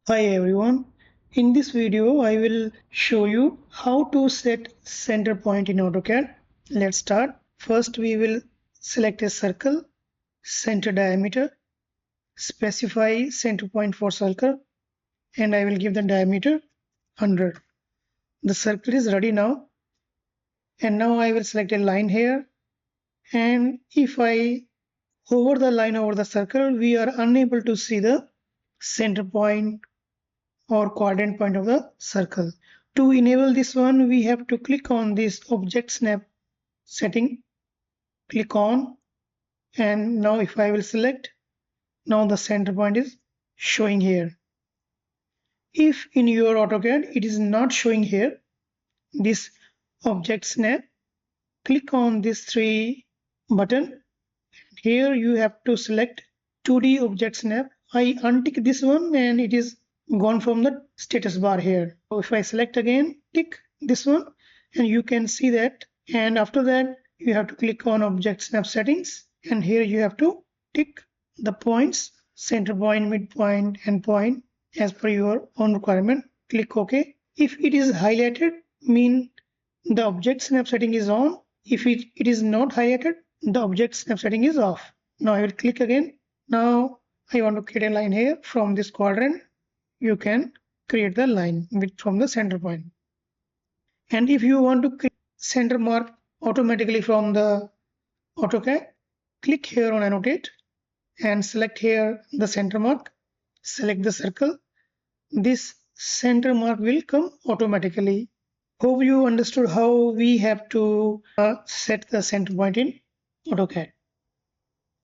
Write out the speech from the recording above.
Hi everyone. In this video, I will show you how to set center point in AutoCAD. Let's start. First, we will select a circle, center diameter, specify center point for circle, and I will give the diameter 100. The circle is ready now. And now I will select a line here. And if I hover the line over the circle, we are unable to see the center point or quadrant point of the circle. To enable this one, we have to click on this object snap setting, click on, and now if I will select, now the center point is showing here. If in your AutoCAD it is not showing here, this object snap, click on this three button. Here you have to select 2D object snap. I untick this one and it is gone from the status bar here. So if I select again, tick this one and you can see that. And after that, you have to click on object snap settings. And here you have to tick the points, center point, midpoint, end point as per your own requirement. Click OK. If it is highlighted, mean the object snap setting is on. If it is not highlighted, the object snap setting is off. Now I will click again. Now I want to create a line here from this quadrant. You can create the line from the center point. And if you want to create center mark automatically from the AutoCAD, click here on annotate and select here the center mark. Select the circle. This center mark will come automatically. Hope you understood how we have to set the center point in AutoCAD.